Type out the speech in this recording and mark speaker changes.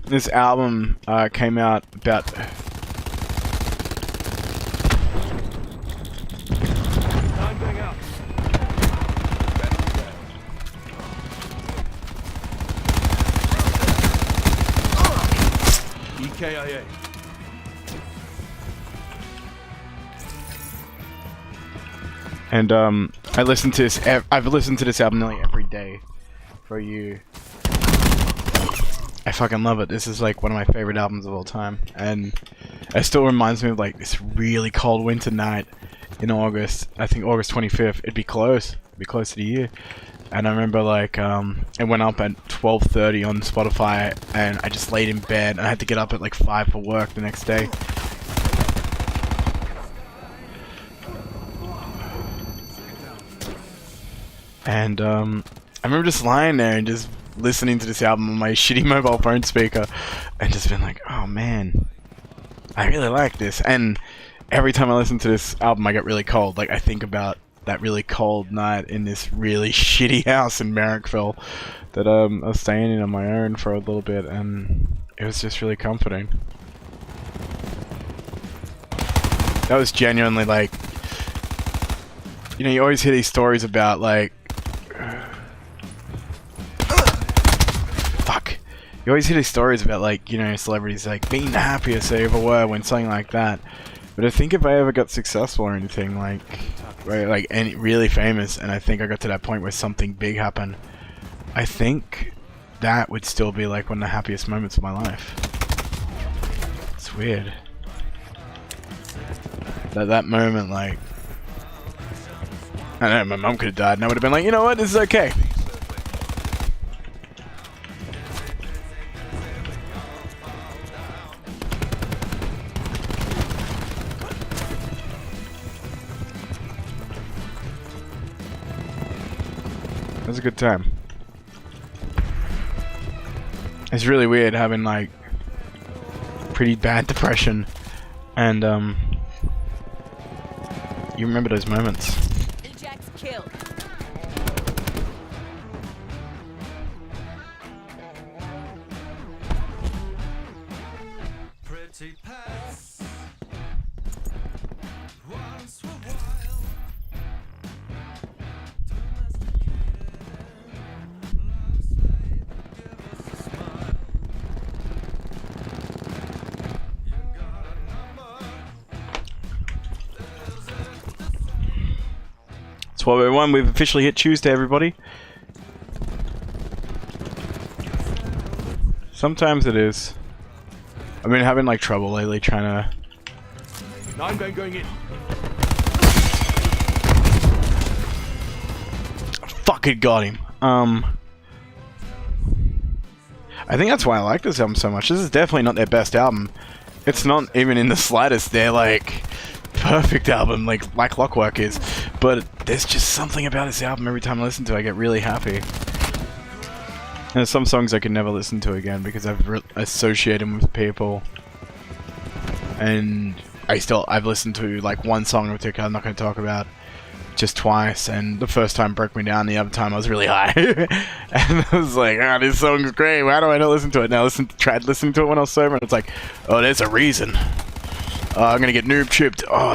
Speaker 1: This album came out about...
Speaker 2: Time going out. EKIA.
Speaker 1: And I listened to this. I've listened to this album nearly every day for you. I fucking love it. This is like one of my favorite albums of all time, and it still reminds me of like this really cold winter night in August. I think August 25th. It'd be close to the year. And I remember like it went up at 12:30 on Spotify, and I just laid in bed, and I had to get up at like 5 for work the next day. And I remember just lying there and just listening to this album on my shitty mobile phone speaker and just being like, oh man, I really like this. And every time I listen to this album I get really cold. Like I think about that really cold night in this really shitty house in Marrickville that I was staying in on my own for a little bit, and it was just really comforting. That was genuinely like, you know, you always hear these stories about like you always hear these stories about like, you know, celebrities like being the happiest they ever were when something like that. But I think if I ever got successful or anything like, right, like any really famous, and I think I got to that point where something big happened, I think that would still be like one of the happiest moments of my life. It's weird. That moment, like, I don't know, my mom could have died and I would have been like, you know what, this is okay. It was a good time. It's really weird having like pretty bad depression, and you remember those moments.
Speaker 3: Ajax killed.
Speaker 2: Pretty pets. Once were wild.
Speaker 1: It's 12:01. We've officially hit Tuesday, everybody. Sometimes it is. I've been having like trouble lately trying to.
Speaker 2: Now I'm going in.
Speaker 1: Fucking got him. I think that's why I like this album so much. This is definitely not their best album. It's not even in the slightest their like perfect album like Clockwork is. But there's just something about this album every time I listen to it, I get really happy. And there's some songs I could never listen to again because I've associated them with people. And I've listened to like one song in particular I'm not going to talk about just twice, and the first time broke me down, the other time I was really high. And I was like, oh, this song's great, why do I not listen to it? Now tried listening to it when I was sober, and it's like, oh, there's a reason. I'm gonna get noob chipped. Oh,